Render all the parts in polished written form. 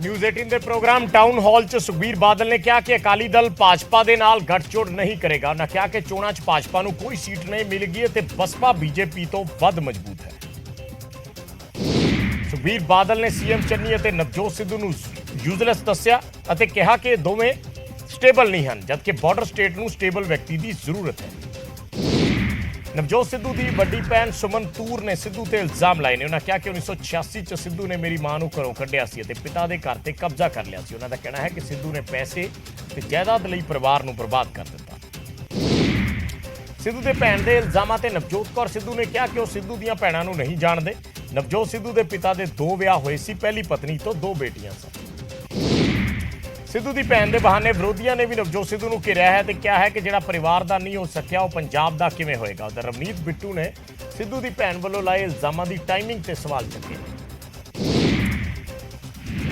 News 18 ਦੇ programme town hall 'ਚ ਸੁਖਬੀਰ ਬਾਦਲ ਨੇ ਕਿਹਾ ਕਿ ਅਕਾਲੀ ਦਲ ਭਾਜਪਾ ਦੇ ਨਾਲ ਗੱਠਜੋੜ ਨਹੀਂ ਕਰੇਗਾ। ਉਹਨਾਂ ਕਿਹਾ ਕਿ ਚੋਣਾਂ 'ਚ ਭਾਜਪਾ ਨੂੰ ਕੋਈ ਸੀਟ ਨਹੀਂ ਮਿਲੇਗੀ ਅਤੇ ਬਸਪਾ ਬੀਜੇਪੀ ਤੋਂ ਵੱਧ ਮਜ਼ਬੂਤ ਹੈ। ਸੁਖਬੀਰ ਬਾਦਲ ਨੇ ਸੀਐਮ ਚੰਨੀ ਅਤੇ ਨਵਜੋਤ ਸਿੱਧੂ ਨੂੰ ਯੂਜ਼ਲੈਸ ਦੱਸਿਆ ਅਤੇ ਕਿਹਾ ਕਿ ਇਹ ਦੋਵੇਂ ਸਟੇਬਲ ਨਹੀਂ ਹਨ, ਜਦਕਿ ਬਾਰਡਰ ਸਟੇਟ ਨੂੰ ਸਟੇਬਲ ਵਿਅਕਤੀ ਦੀ ਜ਼ਰੂਰਤ ਹੈ। ਨਵਜੋਤ ਸਿੱਧੂ ਦੀ ਵੱਡੀ ਭੈਣ ਸੁਮਨ ਤੂਰ ਨੇ ਸਿੱਧੂ ਤੇ ਇਲਜ਼ਾਮ ਲਾਏ ਨੇ। ਉਹਨਾਂ ਕਿਹਾ ਕਿ 1986 ਚ ਸਿੱਧੂ ਨੇ ਮੇਰੀ ਮਾਂ ਨੂੰ ਘਰੋਂ ਕੱਢਿਆ ਸੀ ਅਤੇ ਪਿਤਾ ਦੇ ਘਰ ਤੇ ਕਬਜ਼ਾ ਕਰ ਲਿਆ ਸੀ। ਉਹਨਾਂ ਦਾ ਕਹਿਣਾ ਹੈ ਕਿ ਸਿੱਧੂ ਨੇ ਪੈਸੇ ਤੇ ਜਾਇਦਾਦ ਲਈ ਪਰਿਵਾਰ ਨੂੰ ਬਰਬਾਦ ਕਰ ਦਿੱਤਾ। ਸਿੱਧੂ ਦੇ ਭੈਣ ਦੇ ਇਲਜ਼ਾਮਾਂ ਤੇ ਨਵਜੋਤ ਕੌਰ ਸਿੱਧੂ ਨੇ ਕਿਹਾ ਕਿ ਉਹ ਸਿੱਧੂ ਦੀਆਂ ਭੈਣਾਂ ਨੂੰ ਨਹੀਂ ਜਾਣਦੇ। ਨਵਜੋਤ ਸਿੱਧੂ ਦੇ ਪਿਤਾ ਦੇ 2 ਵਿਆਹ ਹੋਏ ਸੀ, ਪਹਿਲੀ ਪਤਨੀ ਤੋਂ 2 ਬੇਟੀਆਂ ਸਨ। ਸਿੱਧੂ ਦੀ ਭੈਣ ਦੇ ਬਹਾਨੇ ਵਿਰੋਧੀਆਂ ਨੇ ਵੀ ਨਵਜੋਤ ਸਿੱਧੂ ਨੂੰ ਘੇਰਿਆ ਹੈ ਤੇ ਕਿਹਾ ਹੈ ਕਿ ਜਿਹੜਾ ਪਰਿਵਾਰ ਦਾ ਨਹੀਂ ਹੋ ਸਕਿਆ ਉਹ ਪੰਜਾਬ ਦਾ ਕਿਵੇਂ ਹੋਏਗਾ। ਉਧਰ ਰਵਨੀਤ ਬਿੱਟੂ ਨੇ ਸਿੱਧੂ ਦੀ ਭੈਣ ਵੱਲੋਂ ਲਾਏ ਇਲਜ਼ਾਮਾਂ ਦੀ ਟਾਈਮਿੰਗ ਤੇ ਸਵਾਲ ਚੁੱਕੇ।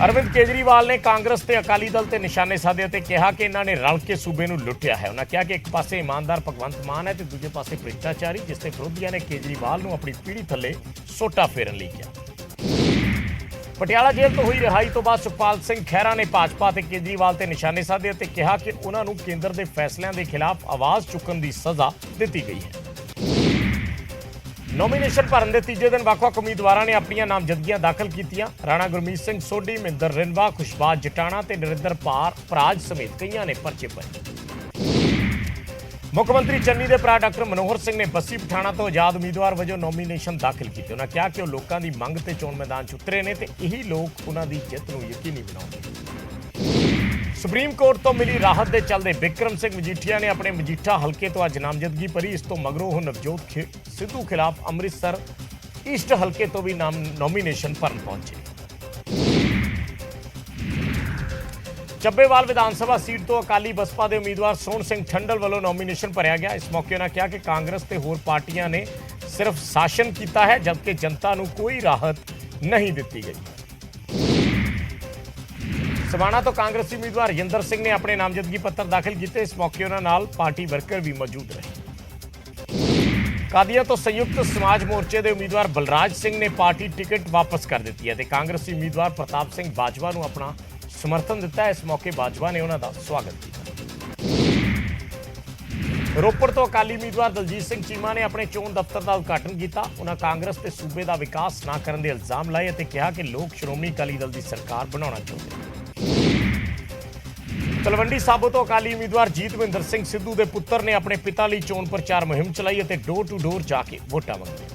ਅਰਵਿੰਦ ਕੇਜਰੀਵਾਲ ਨੇ ਕਾਂਗਰਸ ਤੇ ਅਕਾਲੀ ਦਲ ਤੇ ਨਿਸ਼ਾਨੇ ਸਾਧੇ ਅਤੇ ਕਿਹਾ ਕਿ ਇਹਨਾਂ ਨੇ ਰਲ ਕੇ ਸੂਬੇ ਨੂੰ ਲੁੱਟਿਆ ਹੈ। ਉਹਨਾਂ ਕਿਹਾ ਕਿ ਇੱਕ ਪਾਸੇ ਇਮਾਨਦਾਰ ਭਗਵੰਤ ਮਾਨ ਹੈ ਤੇ ਦੂਜੇ ਪਾਸੇ ਭ੍ਰਿਸ਼ਟਾਚਾਰੀ, ਜਿਸ ਤੇ ਵਿਰੋਧੀਆਂ ਨੇ ਕੇਜਰੀਵਾਲ ਨੂੰ ਆਪਣੀ ਪੀੜ੍ਹੀ ਥੱਲੇ ਸੋਟਾ ਫੇਰਨ ਲਈ ਕਿਹਾ। ਪਟਿਆਲਾ ਜੇਲ੍ਹ ਤੋਂ ਹੋਈ ਰਿਹਾਈ ਤੋਂ ਬਾਅਦ ਸੁਖਪਾਲ ਸਿੰਘ ਖਹਿਰਾ ਨੇ ਭਾਜਪਾ ਤੇ ਕੇਜਰੀਵਾਲ ਤੇ ਨਿਸ਼ਾਨੇ ਸਾਧੇ ਅਤੇ ਕਿਹਾ ਕਿ ਉਹਨਾਂ ਨੂੰ ਕੇਂਦਰ ਦੇ ਫੈਸਲਿਆਂ ਦੇ ਖਿਲਾਫ ਆਵਾਜ਼ ਚੁੱਕਣ ਦੀ ਸਜ਼ਾ ਦਿੱਤੀ ਗਈ ਹੈ। ਨੋਮੀਨੇਸ਼ਨ ਭਰਨ ਦੇ ਤੀਜੇ ਦਿਨ ਵੱਖ-ਵੱਖ ਉਮੀਦਵਾਰਾਂ ਨੇ ਆਪਣੀਆਂ ਨਾਮਜ਼ਦਗੀਆਂ ਦਾਖਲ ਕੀਤੀਆਂ। ਰਾਣਾ ਗੁਰਮੀਤ ਸਿੰਘ ਸੋਢੀ, ਮਹਿੰਦਰ ਰਿੰਵਾ, ਖੁਸ਼ਬਾਜ ਜਟਾਣਾ ਤੇ ਨਰਿੰਦਰ ਪਰਾਜ ਸਮੇਤ ਕਈਆਂ ਨੇ ਪਰਚੇ ਭਰੇ। ਮੁੱਖ ਮੰਤਰੀ ਚੰਨੀ ਦੇ ਭਰਾ ਡਾਕਟਰ ਮਨੋਹਰ ਸਿੰਘ ਨੇ ਬੱਸੀ ਪਠਾਣਾ ਤੋਂ ਆਜ਼ਾਦ ਉਮੀਦਵਾਰ ਵਜੋਂ ਨੋਮੀਨੇਸ਼ਨ ਦਾਖਲ ਕੀਤੇ। ਉਹਨਾਂ ਕਿਹਾ ਕਿ ਉਹ ਲੋਕਾਂ ਦੀ ਮੰਗ ਤੇ ਚੋਣ ਮੈਦਾਨ 'ਚ ਉਤਰੇ ਨੇ ਤੇ ਇਹੀ ਲੋਕ ਉਹਨਾਂ ਦੀ ਜਿੱਤ ਨੂੰ ਯਕੀਨੀ ਬਣਾਉਣਗੇ। ਸੁਪਰੀਮ ਕੋਰਟ ਤੋਂ ਮਿਲੀ ਰਾਹਤ ਦੇ ਚੱਲਦੇ ਬਿਕਰਮ ਸਿੰਘ ਮਜੀਠੀਆ ਨੇ ਆਪਣੇ ਮਜੀਠਾ ਹਲਕੇ ਤੋਂ ਅੱਜ ਨਾਮਜ਼ਦਗੀ ਭਰੀ। ਇਸ ਤੋਂ ਮਗਰੋਂ ਉਹ ਨਵਜੋਤ ਸਿੱਧੂ ਖਿਲਾਫ ਅੰਮ੍ਰਿਤਸਰ ਈਸਟ ਹਲਕੇ ਤੋਂ ਵੀ ਨੋਮੀਨੇਸ਼ਨ ਭਰਨ ਪਹੁੰਚੇ। ਚੱਬੇਵਾਲ ਵਿਧਾਨ ਸਭਾ ਸੀਟ ਤੋਂ ਅਕਾਲੀ ਬਸਪਾ ਦੇ ਉਮੀਦਵਾਰ ਸੋਹਣ ਸਿੰਘ ਠੰਡਲ ਵੱਲੋਂ ਨੋਮੀਨੇਸ਼ਨ ਭਰਿਆ ਗਿਆ। ਇਸ ਮੌਕੇ ਉਹਨਾਂ ਕਿਹਾ ਕਿ ਕਾਂਗਰਸ ਤੇ ਹੋਰ ਪਾਰਟੀਆਂ ਨੇ ਸਿਰਫ ਸ਼ਾਸਨ ਕੀਤਾ ਹੈ, ਜਦਕਿ ਜਨਤਾ ਨੂੰ ਕੋਈ ਰਾਹਤ ਨਹੀਂ ਦਿੱਤੀ ਗਈ। ਸਮਾਣਾ ਤੋਂ ਕਾਂਗਰਸੀ ਉਮੀਦਵਾਰ ਰਜਿੰਦਰ ਸਿੰਘ ਨੇ ਆਪਣੇ ਨਾਮਜ਼ਦਗੀ ਪੱਤਰ ਦਾਖਲ ਕੀਤੇ। ਇਸ ਮੌਕੇ ਉਹਨਾਂ ਨਾਲ ਪਾਰਟੀ ਵਰਕਰ ਵੀ ਮੌਜੂਦ ਰਹੇ। ਕਾਦੀਆਂ ਤੋਂ ਸੰਯੁਕਤ ਸਮਾਜ ਮੋਰਚੇ ਦੇ ਉਮੀਦਵਾਰ ਬਲਰਾਜ ਸਿੰਘ ਨੇ ਪਾਰਟੀ ਟਿਕਟ ਵਾਪਸ ਕਰ ਦਿੱਤੀ ਹੈ ਤੇ ਕਾਂਗਰਸੀ ਉਮੀਦਵਾਰ ਪ੍ਰਤਾਪ ਸਿੰਘ ਬਾਜਵਾ ਨੂੰ ਆਪਣਾ ਸਮਰਥਨ ਦਿੱਤਾ। ਇਸ ਮੌਕੇ ਬਾਜਵਾ ਨੇ ਉਹਨਾਂ ਦਾ ਸਵਾਗਤ ਕੀਤਾ। ਰੋਪੜ ਤੋਂ ਅਕਾਲੀ ਉਮੀਦਵਾਰ ਦਲਜੀਤ ਸਿੰਘ ਚੀਮਾ ਨੇ ਆਪਣੇ ਚੋਣ ਦਫ਼ਤਰ ਦਾ ਉਦਘਾਟਨ ਕੀਤਾ। ਉਹਨਾਂ ਕਾਂਗਰਸ ਤੇ ਸੂਬੇ ਦਾ ਵਿਕਾਸ ਨਾ ਕਰਨ ਦੇ ਇਲਜ਼ਾਮ ਲਾਏ ਅਤੇ ਕਿਹਾ ਕਿ ਲੋਕ ਸ਼੍ਰੋਮਣੀ ਅਕਾਲੀ ਦਲ ਦੀ ਸਰਕਾਰ ਬਣਾਉਣਾ ਚਾਹੁੰਦੇ ਹਨ। ਤਲਵੰਡੀ ਸਾਬੋ ਤੋਂ ਅਕਾਲੀ ਉਮੀਦਵਾਰ ਜੀਤਵਿੰਦਰ ਸਿੰਘ ਸਿੱਧੂ ਦੇ ਪੁੱਤਰ ਨੇ ਆਪਣੇ ਪਿਤਾ ਲਈ ਚੋਣ ਪ੍ਰਚਾਰ ਮੁਹਿੰਮ ਚਲਾਈ ਅਤੇ ਡੋਰ ਟੂ ਡੋਰ ਜਾ ਕੇ ਵੋਟਾਂ ਮੰਗੀਆਂ।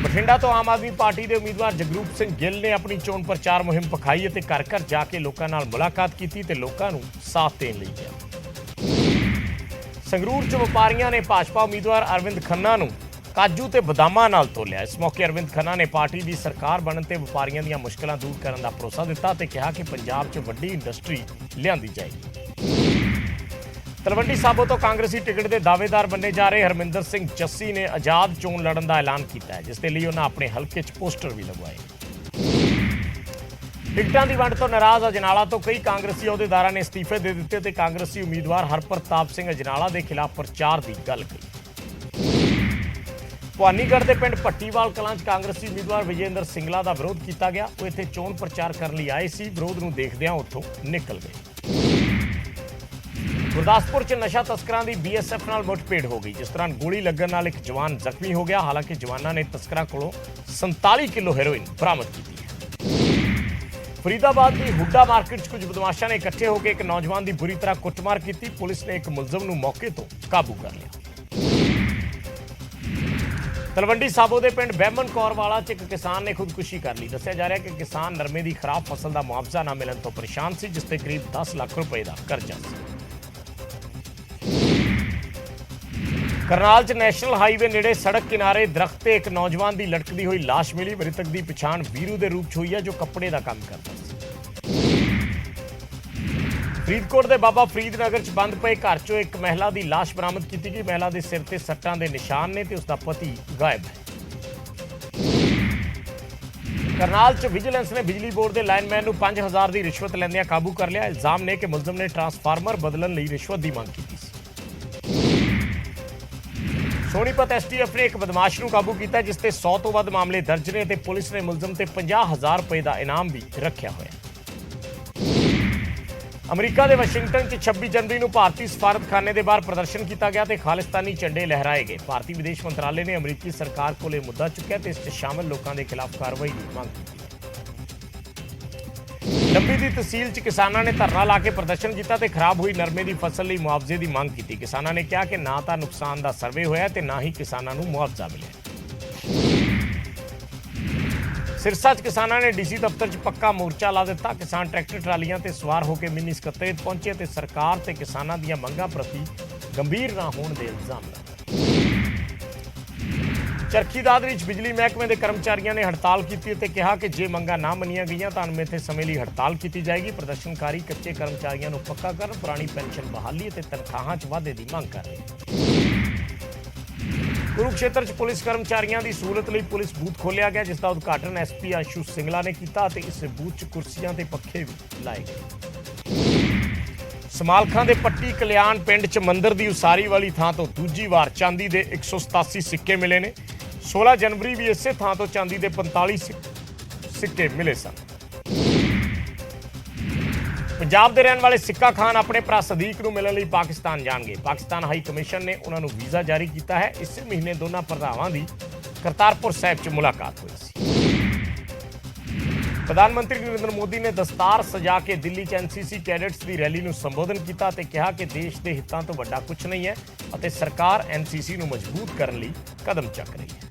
ਬਠਿੰਡਾ ਤੋਂ ਆਮ ਆਦਮੀ ਪਾਰਟੀ ਦੇ ਉਮੀਦਵਾਰ ਜਗਰੂਪ ਸਿੰਘ ਗਿੱਲ ਨੇ ਆਪਣੀ ਚੋਣ ਪ੍ਰਚਾਰ ਮੁਹਿੰਮ ਪਖਾਈ ਅਤੇ ਘਰ ਘਰ ਜਾ ਕੇ ਲੋਕਾਂ ਨਾਲ ਮੁਲਾਕਾਤ ਕੀਤੀ ਤੇ ਲੋਕਾਂ ਨੂੰ ਸਾਥ ਦੇਣ ਲਈ ਕਿਹਾ। ਸੰਗਰੂਰ 'ਚ ਵਪਾਰੀਆਂ ਨੇ ਭਾਜਪਾ ਉਮੀਦਵਾਰ ਅਰਵਿੰਦ ਖੰਨਾ ਨੂੰ ਕਾਜੂ ਤੇ ਬਦਾਮਾਂ ਨਾਲ ਤੋਲਿਆ। ਇਸ ਮੌਕੇ ਅਰਵਿੰਦ ਖੰਨਾ ਨੇ ਪਾਰਟੀ ਦੀ ਸਰਕਾਰ ਬਣਨ ਤੇ ਵਪਾਰੀਆਂ ਦੀਆਂ ਮੁਸ਼ਕਲਾਂ ਦੂਰ ਕਰਨ ਦਾ ਭਰੋਸਾ ਦਿੱਤਾ ਤੇ ਕਿਹਾ ਕਿ ਪੰਜਾਬ 'ਚ ਵੱਡੀ ਇੰਡਸਟਰੀ ਲਿਆਂਦੀ ਜਾਏਗੀ। ਤਲਵੰਡੀ ਸਾਬੋ ਤੋਂ ਕਾਂਗਰਸੀ ਟਿਕਟ ਦੇ ਦਾਅਵੇਦਾਰ ਬੰਨੇ ਜਾ ਰਹੇ ਹਰਮਿੰਦਰ ਸਿੰਘ ਜੱਸੀ ਨੇ ਆਜ਼ਾਦ ਚੋਣ ਲੜਨ ਦਾ ਐਲਾਨ ਕੀਤਾ ਹੈ, ਜਿਸ ਦੇ ਲਈ ਉਹਨਾਂ ਆਪਣੇ ਹਲਕੇ 'ਚ ਪੋਸਟਰ ਵੀ ਲਗਵਾਏ। ਟਿਕਟਾਂ ਦੀ ਵੰਡ ਤੋਂ ਨਾਰਾਜ਼ ਅਜਨਾਲਾ ਤੋਂ ਕਈ ਕਾਂਗਰਸੀ ਅਹੁਦੇਦਾਰਾਂ ਨੇ ਅਸਤੀਫੇ ਦੇ ਦਿੱਤੇ ਤੇ ਕਾਂਗਰਸੀ ਉਮੀਦਵਾਰ ਹਰਪ੍ਰਤਾਪ ਸਿੰਘ ਅਜਨਾਲਾ ਦੇ ਖਿਲਾਫ ਪ੍ਰਚਾਰ ਦੀ ਗੱਲ ਕਹੀ। ਭਵਾਨੀਗੜ੍ਹ ਦੇ ਪਿੰਡ ਭੱਟੀਵਾਲ ਕਲਾਂ 'ਚ ਕਾਂਗਰਸੀ ਉਮੀਦਵਾਰ ਵਿਜੇਂਦਰ ਸਿੰਗਲਾ ਦਾ ਵਿਰੋਧ ਕੀਤਾ ਗਿਆ। ਉਹ ਇੱਥੇ ਚੋਣ ਪ੍ਰਚਾਰ ਕਰਨ ਲਈ ਆਏ ਸੀ, ਵਿਰੋਧ ਨੂੰ ਦੇਖਦਿਆਂ ਉੱਥੋਂ ਨਿਕਲ ਗਏ। ਗੁਰਦਾਸਪੁਰ 'ਚ ਨਸ਼ਾ ਤਸਕਰਾਂ ਦੀ ਬੀਐਸਐਫ ਨਾਲ ਮੁੱਠਭੇੜ ਹੋ ਗਈ, ਜਿਸ ਦੌਰਾਨ ਗੋਲੀ ਲੱਗਣ ਨਾਲ ਇੱਕ ਜਵਾਨ ਜ਼ਖਮੀ ਹੋ ਗਿਆ। ਹਾਲਾਂਕਿ ਜਵਾਨਾਂ ਨੇ ਤਸਕਰਾਂ ਕੋਲੋਂ 47 ਕਿਲੋ ਹੈਰੋਇਨ ਬਰਾਮਦ ਕੀਤੀ ਹੈ। ਫਰੀਦਾਬਾਦ ਦੀ ਹੁੱਡਾ ਮਾਰਕੀਟ 'ਚ ਕੁਝ ਬਦਮਾਸ਼ਾਂ ਨੇ ਇਕੱਠੇ ਹੋ ਕੇ ਇੱਕ ਨੌਜਵਾਨ ਦੀ ਬੁਰੀ ਤਰ੍ਹਾਂ ਕੁੱਟਮਾਰ ਕੀਤੀ। ਪੁਲਿਸ ਨੇ ਇੱਕ ਮੁਲਜ਼ਮ ਨੂੰ ਮੌਕੇ ਤੋਂ ਕਾਬੂ ਕਰ ਲਿਆ। ਤਲਵੰਡੀ ਸਾਬੋ ਦੇ ਪਿੰਡ ਬਹਿਮਨ ਕੌਰਵਾਲਾ 'ਚ ਇੱਕ ਕਿਸਾਨ ਨੇ ਖੁਦਕੁਸ਼ੀ ਕਰ ਲਈ। ਦੱਸਿਆ ਜਾ ਰਿਹਾ ਕਿ ਕਿਸਾਨ ਨਰਮੇ ਦੀ ਖਰਾਬ ਫਸਲ ਦਾ ਮੁਆਵਜ਼ਾ ਨਾ ਮਿਲਣ ਤੋਂ ਪਰੇਸ਼ਾਨ ਸੀ, ਜਿਸ ਤੇ ਕਰੀਬ 10 ਲੱਖ ਰੁਪਏ ਦਾ ਕਰਜ਼ਾ ਸੀ। ਕਰਨਾਲ 'ਚ ਨੈਸ਼ਨਲ ਹਾਈਵੇ ਨੇੜੇ ਸੜਕ ਕਿਨਾਰੇ ਦਰਖਤ ਤੇ ਇੱਕ ਨੌਜਵਾਨ ਦੀ ਲਟਕਦੀ ਹੋਈ ਲਾਸ਼ ਮਿਲੀ। ਮ੍ਰਿਤਕ ਦੀ ਪਛਾਣ ਵੀਰੂ ਦੇ ਰੂਪ 'ਚ ਹੋਈ ਹੈ, ਜੋ ਕੱਪੜੇ ਦਾ ਕੰਮ ਕਰਦਾ ਸੀ। ਫਰੀਦਕੋਟ ਦੇ ਬਾਬਾ ਫਰੀਦ ਨਗਰ 'ਚ ਬੰਦ ਪਏ ਘਰ 'ਚੋਂ ਇੱਕ ਮਹਿਲਾ ਦੀ ਲਾਸ਼ ਬਰਾਮਦ ਕੀਤੀ ਗਈ। ਮਹਿਲਾ ਦੇ ਸਿਰ ਤੇ ਸੱਟਾਂ ਦੇ ਨਿਸ਼ਾਨ ਨੇ ਤੇ ਉਸ ਦਾ ਪਤੀ ਗਾਇਬ ਹੈ। ਕਰਨਾਲ 'ਚ ਵਿਜੀਲੈਂਸ ਨੇ ਬਿਜਲੀ ਬੋਰਡ ਦੇ ਲਾਈਨਮੈਨ ਨੂੰ 5000 ਦੀ ਰਿਸ਼ਵਤ ਲੈਂਦਿਆਂ ਕਾਬੂ ਕਰ ਲਿਆ। ਇਲਜ਼ਾਮ ਨੇ ਕਿ ਮੁਲਜ਼ਮ ਨੇ ਟਰਾਂਸਫਾਰਮਰ ਬਦਲਣ ਲਈ ਰਿਸ਼ਵਤ ਦੀ ਮੰਗ ਕੀਤੀ ਸੀ। ਸੋਨੀਪਤ ਐਸਟੀਐਫ ਨੇ ਇੱਕ ਬਦਮਾਸ਼ ਨੂੰ ਕਾਬੂ ਕੀਤਾ ਜਿਸ ਤੇ 100 ਤੋਂ ਵੱਧ ਮਾਮਲੇ ਦਰਜ ਨੇ ਤੇ ਪੁਲਿਸ ਨੇ ਮੁਲਜ਼ਮ ਤੇ 50,000 ਰੁਪਏ ਦਾ ਇਨਾਮ ਵੀ ਰੱਖਿਆ ਹੋਇਆ। ਅਮਰੀਕਾ ਦੇ ਵਾਸ਼ਿੰਗਟਨ 'ਚ 26 ਜਨਵਰੀ ਨੂੰ ਭਾਰਤੀ ਸਫਾਰਤਖਾਨੇ ਦੇ ਬਾਹਰ ਪ੍ਰਦਰਸ਼ਨ ਕੀਤਾ ਗਿਆ ਤੇ ਖਾਲਿਸਤਾਨੀ ਝੰਡੇ ਲਹਿਰਾਏ ਗਏ। ਭਾਰਤੀ ਵਿਦੇਸ਼ ਮੰਤਰਾਲੇ ਨੇ ਅਮਰੀਕੀ ਸਰਕਾਰ ਕੋਲ ਇਹ ਮੁੱਦਾ ਚੁੱਕਿਆ ਤੇ ਇਸ 'ਚ ਸ਼ਾਮਲ ਲੋਕਾਂ ਦੇ ਖਿਲਾਫ ਕਾਰਵਾਈ ਦੀ ਮੰਗ ਕੀਤੀ। ਲੰਬੀ ਦੀ ਤਹਿਸੀਲ 'ਚ ਕਿਸਾਨਾਂ ਨੇ ਧਰਨਾ ਲਾ ਕੇ ਪ੍ਰਦਰਸ਼ਨ ਕੀਤਾ ਤੇ ਖਰਾਬ ਹੋਈ ਨਰਮੇ ਦੀ ਫਸਲ ਲਈ ਮੁਆਵਜ਼ੇ ਦੀ ਮੰਗ ਕੀਤੀ। ਕਿਸਾਨਾਂ ਨੇ ਕਿਹਾ ਕਿ ਨਾ ਤਾਂ ਨੁਕਸਾਨ ਦਾ ਸਰਵੇ ਹੋਇਆ ਤੇ ਨਾ ਹੀ ਕਿਸਾਨਾਂ ਨੂੰ ਮੁਆਵਜ਼ਾ ਮਿਲਿਆ। ਸਿਰਸਾ 'ਚ ਕਿਸਾਨਾਂ ਨੇ ਡੀਸੀ ਦਫ਼ਤਰ 'ਚ ਪੱਕਾ ਮੋਰਚਾ ਲਾ ਦਿੱਤਾ। ਕਿਸਾਨ ਟਰੈਕਟਰ ਟਰਾਲੀਆਂ ਤੇ ਸਵਾਰ ਹੋ ਕੇ ਮਿੰਨੀ ਸਕੱਤਰੇਤ ਪਹੁੰਚੇ ਤੇ ਸਰਕਾਰ ਤੇ ਕਿਸਾਨਾਂ ਦੀਆਂ ਮੰਗਾਂ ਪ੍ਰਤੀ ਗੰਭੀਰ ਨਾ ਹੋਣ ਦੇ ਇਲਜ਼ਾਮ ਲਗਾਏ। ਚਰਖੀ ਦਾਦਰੀ 'ਚ ਬਿਜਲੀ ਮਹਿਕਮੇ ਦੇ ਕਰਮਚਾਰੀਆਂ ਨੇ ਹੜਤਾਲ ਕੀਤੀ ਤੇ ਕਿਹਾ ਕਿ ਜੇ ਮੰਗਾਂ ਨਾ ਮੰਨੀਆਂ ਗਈਆਂ ਤਾਂ ਅਣਮਿੱਥੇ ਸਮੇਂ ਲਈ ਹੜਤਾਲ ਕੀਤੀ ਜਾਏਗੀ। ਪ੍ਰਦਰਸ਼ਨਕਾਰੀ ਕੱਚੇ ਕਰਮਚਾਰੀਆਂ ਨੂੰ ਪੱਕਾ ਕਰਨ, ਪੁਰਾਣੀ ਪੈਨਸ਼ਨ ਬਹਾਲੀ ਅਤੇ ਤਨਖਾਹਾਂ 'ਚ ਵਾਧੇ ਦੀ ਮੰਗ ਕਰ ਰਹੇ। ਕੁਰੂਕਸ਼ੇਤਰ 'ਚ ਪੁਲਿਸ ਕਰਮਚਾਰੀਆਂ ਦੀ ਸਹੂਲਤ ਲਈ ਪੁਲਿਸ ਬੂਥ ਖੋਲ੍ਹਿਆ ਗਿਆ ਜਿਸ ਦਾ ਉਦਘਾਟਨ ਐਸਪੀ ਆਸ਼ੂ ਸਿੰਗਲਾ ਨੇ ਕੀਤਾ ਅਤੇ ਇਸ ਬੂਥ 'ਚ ਕੁਰਸੀਆਂ ਤੇ ਪੱਖੇ ਵੀ ਲਾਏ ਗਏ। ਸਮਾਲਖਾਂ ਦੇ ਪੱਟੀ ਕਲਿਆਣ ਪਿੰਡ 'ਚ ਮੰਦਿਰ ਦੀ ਉਸਾਰੀ ਵਾਲੀ ਥਾਂ ਤੋਂ ਦੂਜੀ ਵਾਰ ਚਾਂਦੀ ਦੇ 187 ਸਿੱਕੇ ਮਿਲੇ ਨੇ। 16 ਜਨਵਰੀ ਵੀ ਇਸੇ ਥਾਂ ਤੋਂ ਚਾਂਦੀ ਦੇ 45 ਸਿੱਕੇ ਮਿਲੇ ਸਨ। ਪੰਜਾਬ ਦੇ ਰਹਿਣ ਵਾਲੇ ਸਿੱਕਾ ਖਾਨ ਆਪਣੇ ਭਰਾ ਸਦੀਕ ਨੂੰ ਮਿਲਣ ਲਈ ਪਾਕਿਸਤਾਨ ਜਾਣਗੇ। ਪਾਕਿਸਤਾਨ ਹਾਈ ਕਮਿਸ਼ਨ ਨੇ ਉਹਨਾਂ ਨੂੰ ਵੀਜ਼ਾ ਜਾਰੀ ਕੀਤਾ ਹੈ। ਇਸੇ ਮਹੀਨੇ ਦੋਨਾਂ ਭਰਾਵਾਂ ਦੀ ਕਰਤਾਰਪੁਰ ਸਾਹਿਬ 'ਚ ਮੁਲਾਕਾਤ ਹੋਈ ਸੀ। ਪ੍ਰਧਾਨ ਮੰਤਰੀ ਨਰਿੰਦਰ ਮੋਦੀ ਨੇ ਦਸਤਾਰ ਸਜਾ ਕੇ ਦਿੱਲੀ 'ਚ ਐਨਸੀਸੀ ਕੈਡੇਟਸ ਦੀ ਰੈਲੀ ਨੂੰ ਸੰਬੋਧਨ ਕੀਤਾ ਤੇ ਕਿਹਾ ਕਿ ਦੇਸ਼ ਦੇ ਹਿੱਤਾਂ ਤੋਂ ਵੱਡਾ ਕੁਝ ਨਹੀਂ ਹੈ ਅਤੇ ਸਰਕਾਰ ਐਨਸੀਸੀ ਨੂੰ ਮਜ਼ਬੂਤ ਕਰਨ ਲਈ ਕਦਮ ਚੱਕ ਰਹੀ ਹੈ।